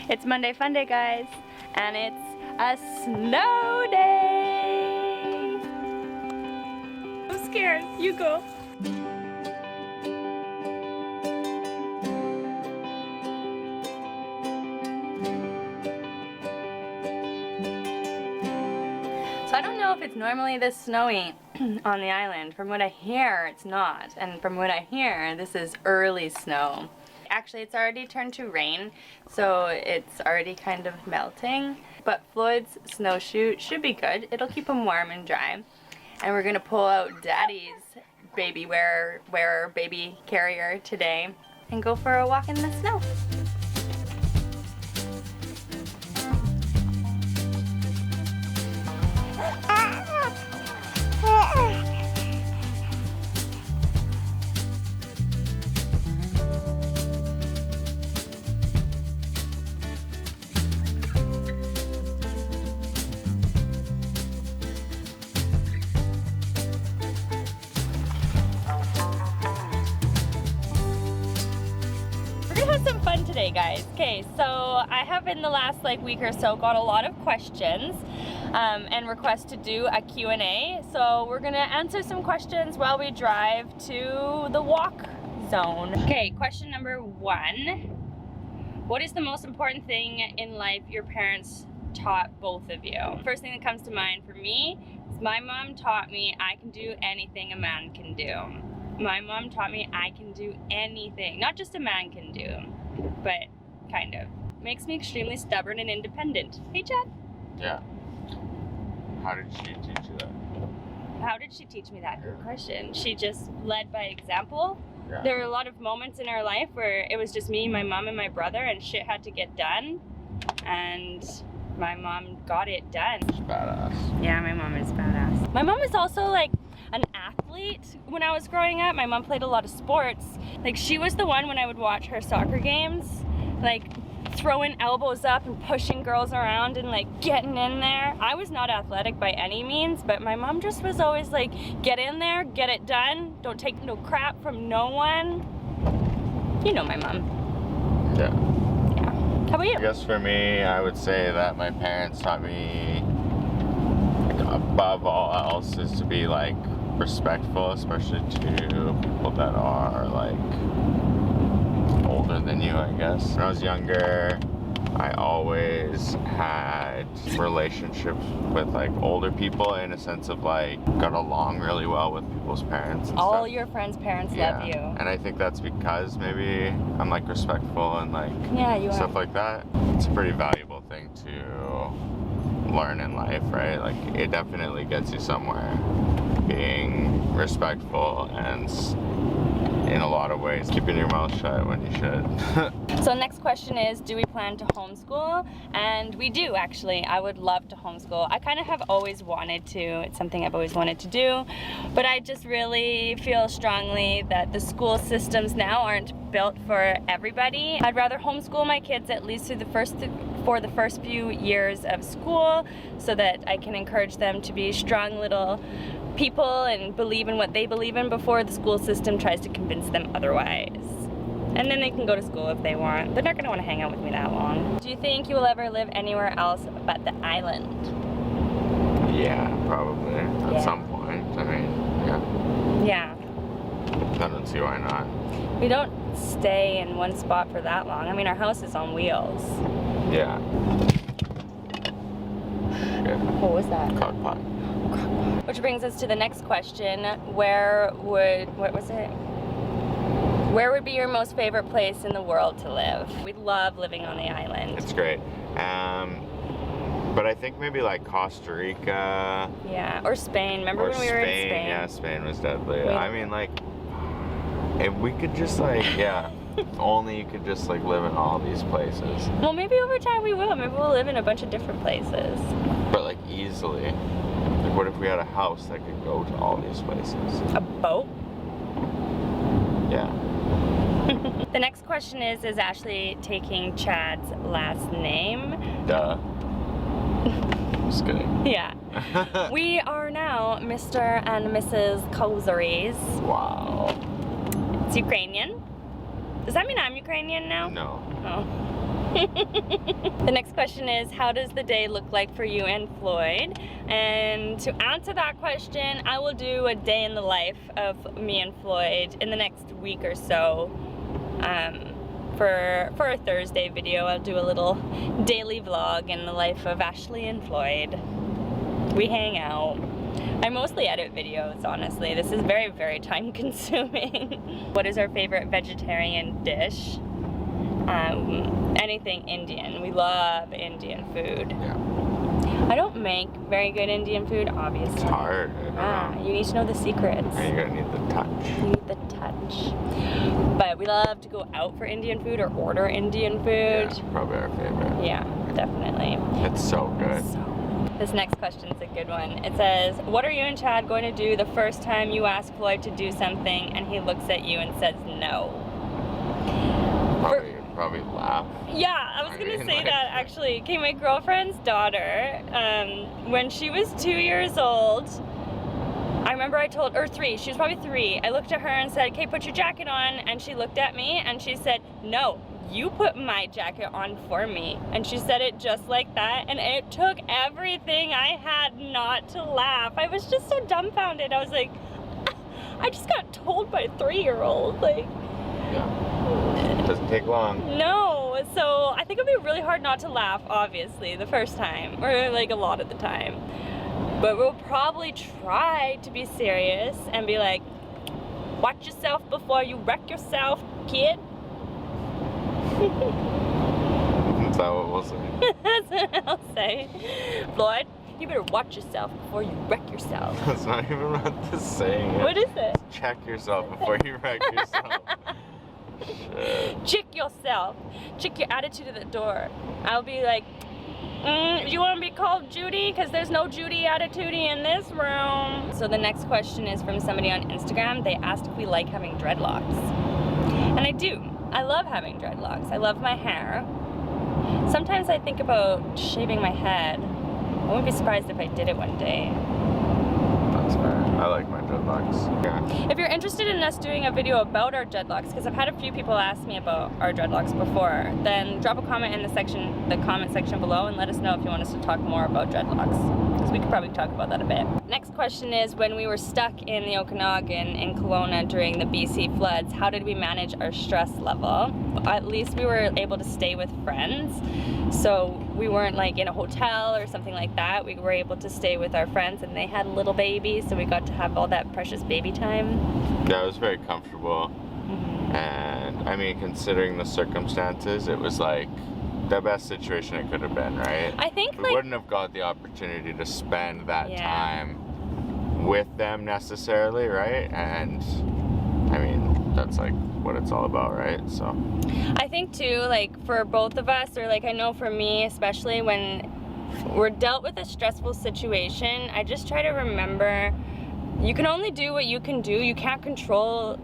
It's Monday Funday, guys, and it's a snow day. I'm scared. You go. So I don't know if it's normally this snowy on the island. From what I hear, it's not. And from what I hear, this is early snow. Actually, it's already turned to rain, so it's already kind of melting. But Floyd's snowshoe should be good. It'll keep him warm and dry. And we're gonna pull out Daddy's baby wearer baby carrier today and go for a walk in the snow. Some fun today, guys. Okay, so I have in the last week or so got a lot of questions and requests to do a Q&A. So we're gonna answer some questions while we drive to the walk zone. Okay, question number 1. What is the most important thing in life your parents taught both of you? First thing that comes to mind for me is my mom taught me I can do anything a man can do. My mom taught me I can do anything, not just a man can do, but kind of. Makes me extremely stubborn and independent. Hey, Chad? Yeah. How did she teach you that? How did she teach me that? Good question. She just led by example. Yeah. There were a lot of moments in our life where it was just me, my mom, and my brother, and shit had to get done. And my mom got it done. She's badass. Yeah, my mom is badass. My mom is also an athlete. When I was growing up, my mom played a lot of sports. She was the one when I would watch her soccer games, throwing elbows up and pushing girls around and getting in there. I was not athletic by any means, but my mom just was always get in there, get it done, don't take no crap from no one. You know my mom. Yeah. Yeah. How about you? I guess for me, I would say that my parents taught me, above all else, is to be respectful, especially to people that are older than you, I guess. When I was younger, I always had relationships with older people, in a sense of got along really well with people's parents and all stuff. your friends' parents Yeah. love you. And I think that's because maybe I'm respectful and Yeah, you stuff are. like that. It's a pretty valuable thing to learn in life, right? It definitely gets you somewhere, being respectful and in a lot of ways keeping your mouth shut when you should. So next question is, do we plan to homeschool? And we do, actually. I would love to homeschool. I kind of have always wanted to. It's something I've always wanted to do, but I just really feel strongly that the school systems now aren't built for everybody. I'd rather homeschool my kids at least for the first few years of school, so that I can encourage them to be strong little people and believe in what they believe in before the school system tries to convince them otherwise. And then they can go to school if they want. They're not going to want to hang out with me that long. Do you think you will ever live anywhere else but the island? Yeah, probably. At some point. I mean, yeah. Yeah. I don't see why not. We don't stay in one spot for that long. I mean, our house is on wheels. Yeah. Shit. What was that? Crockpot. Which brings us to the next question. What was it? Where would be your most favorite place in the world to live? We love living on the island. It's great. But I think maybe Costa Rica. Yeah, or Spain. Remember when we were in Spain? Yeah, Spain was deadly. I mean, if we could just yeah, if only you could just live in all these places. Well, maybe over time we will. Maybe we'll live in a bunch of different places. But easily. What if we had a house that could go to all these places? A boat? Yeah. The next question is Ashley taking Chad's last name? Duh. Just kidding. Yeah. We are now Mr. and Mrs. Kozaries. Wow. It's Ukrainian. Does that mean I'm Ukrainian now? No. Oh. The next question is, how does the day look like for you and Floyd? And to answer that question, I will do a day in the life of me and Floyd in the next week or so. For a Thursday video, I'll do a little daily vlog in the life of Ashley and Floyd. We hang out. I mostly edit videos, honestly. This is very, very time consuming. What is our favorite vegetarian dish? Anything Indian. We love Indian food. Yeah. I don't make very good Indian food, obviously. It's hard. You need to know the secrets. And you're gonna need the touch. You need the touch. But we love to go out for Indian food or order Indian food. Yeah, probably our favorite. Yeah, definitely. It's so good. This next question is a good one. It says, what are you and Chad going to do the first time you ask Floyd to do something and he looks at you and says no? Probably laugh. Yeah, I was gonna say that actually. Okay, my girlfriend's daughter, when she was 2 years old, I remember I told, or 3, she was probably 3. I looked at her and said, okay, put your jacket on. And she looked at me and she said, no, you put my jacket on for me. And she said it just like that. And it took everything I had not to laugh. I was just so dumbfounded. I was like, I just got told by a 3-year-old. Like, yeah. It doesn't take long. No, so I think it'd be really hard not to laugh, obviously, the first time, or like a lot of the time. But we'll probably try to be serious and be like, watch yourself before you wreck yourself, kid. Is that what we'll say? That's what I'll say. Floyd, you better watch yourself before you wreck yourself. That's not even what this saying is. What is it? Check yourself before you wreck yourself. Shit. Check yourself. Check your attitude at the door. I'll be like, do you want to be called Judy? Because there's no Judy attitudey in this room. So the next question is from somebody on Instagram. They asked if we like having dreadlocks. And I do. I love having dreadlocks. I love my hair. Sometimes I think about shaving my head. I wouldn't be surprised if I did it one day. That's fair. I like my dreadlocks. Yeah. If you're interested in us doing a video about our dreadlocks, because I've had a few people ask me about our dreadlocks before, then drop a comment in the comment section below and let us know if you want us to talk more about dreadlocks, because we could probably talk about that a bit. Next question is, when we were stuck in the Okanagan in Kelowna during the BC floods, how did we manage our stress level? At least we were able to stay with friends, so we weren't like in a hotel or something like that. We were able to stay with our friends, and they had little babies, so we got to have all that precious baby time. Yeah, it was very comfortable. And I mean, considering the circumstances, it was like the best situation it could have been, right? I think we wouldn't have got the opportunity to spend that time with them necessarily, right? And I mean, that's like what it's all about, right? So I think too, like for both of us, or like I know for me especially, when we're dealt with a stressful situation, I just try to remember you can only do what you can do. You can't control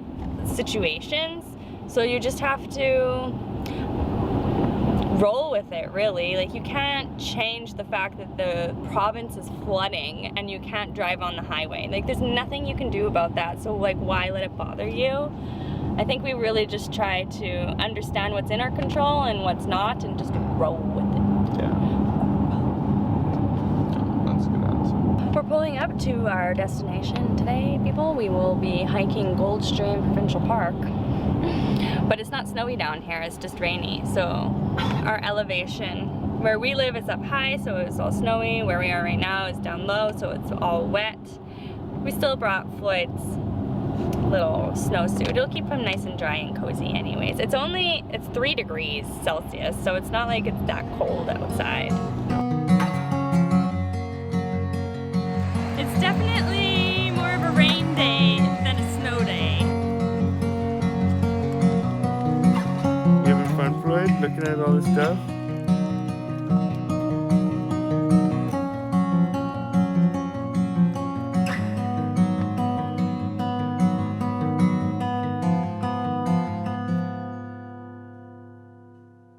situations, so you just have to roll with it, really. Like, you can't change the fact that the province is flooding and you can't drive on the highway. Like, there's nothing you can do about that, so like, why let it bother you? I think we really just try to understand what's in our control and what's not, and just roll with it. yeah, that's a good answer. We're pulling up to our destination today, people. We will be hiking Goldstream Provincial Park. But it's not snowy down here, it's just rainy. So our elevation, where we live, is up high, so it's all snowy. Where we are right now is down low, so it's all wet. We still brought Floyd's little snowsuit. It'll keep him nice and dry and cozy anyways. It's 3 degrees Celsius, so it's not like it's that cold outside. It's definitely more of a rain day than a snow day. You having fun, Floyd, looking at all this stuff?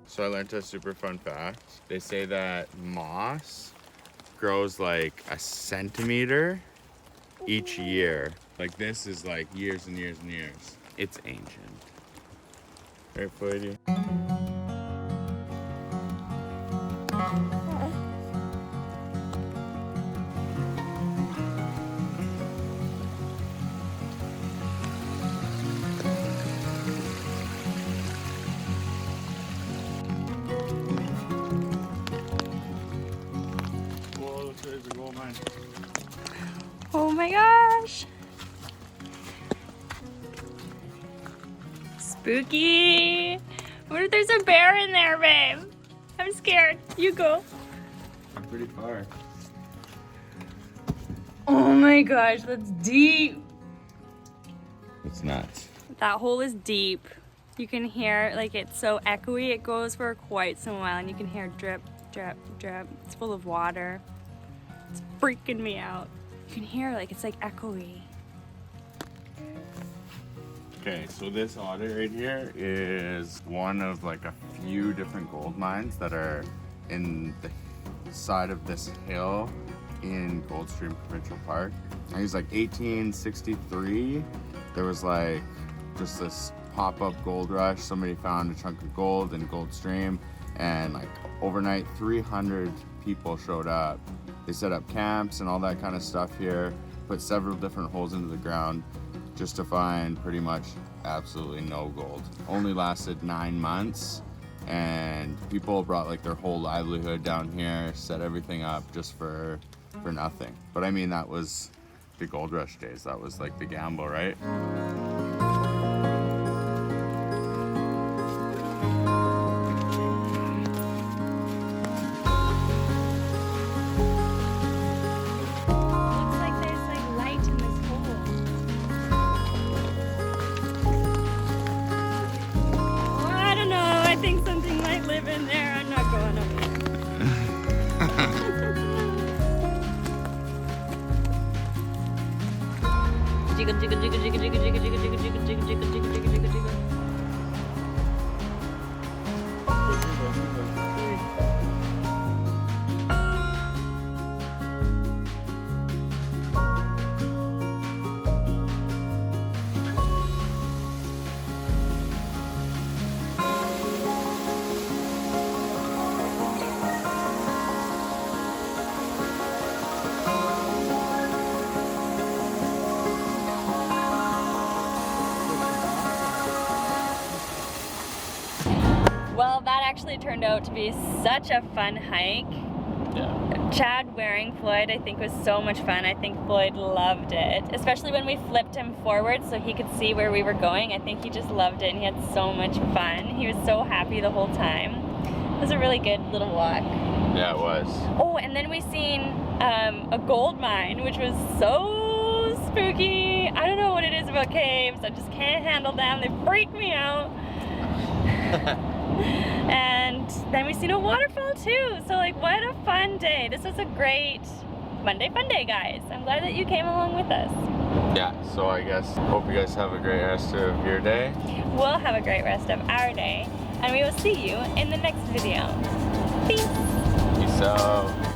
So I learned a super fun fact. They say that moss grows like a centimeter each year. Like, this is like years and years and years. It's ancient. Right, Floyd? Spooky. What if there's a bear in there, babe? I'm scared. You go. I'm pretty far. Oh my gosh, that's deep. It's nuts. That hole is deep. You can hear, like, it's so echoey. It goes for quite some while, and you can hear drip, drip, drip. It's full of water. It's freaking me out. You can hear, like, it's like echoey. Okay, so this audit right here is one of like a few different gold mines that are in the side of this hill in Goldstream Provincial Park. I think it's like 1863. There was like just this pop-up gold rush. Somebody found a chunk of gold in Goldstream, and like overnight 300 people showed up. They set up camps and all that kind of stuff here, put several different holes into the ground just to find pretty much absolutely no gold. Only lasted 9 months, and people brought like their whole livelihood down here, set everything up just for nothing. But I mean, that was the gold rush days. That was like the gamble, right? In there, I'm not going up there. Jiggle, jiggle, jiggle, jiggle, jiggle, jiggle, jiggle, jiggle, jiggle, jiggle, jiggle, jiggle, jiggle, jiggle, jiggle. Well, that actually turned out to be such a fun hike. Yeah. Chad wearing Floyd, I think, was so much fun. I think Floyd loved it, especially when we flipped him forward so he could see where we were going. I think he just loved it, and he had so much fun. He was so happy the whole time. It was a really good little walk. Yeah, it was. Oh, and then we seen a gold mine, which was so spooky. I don't know what it is about caves. I just can't handle them. They freak me out. And then we seen a waterfall too. So like, what a fun day. This was a great Monday Funday, guys. I'm glad that you came along with us. Yeah, so I guess hope you guys have a great rest of your day. We'll have a great rest of our day, and we will see you in the next video. Peace. Peace out.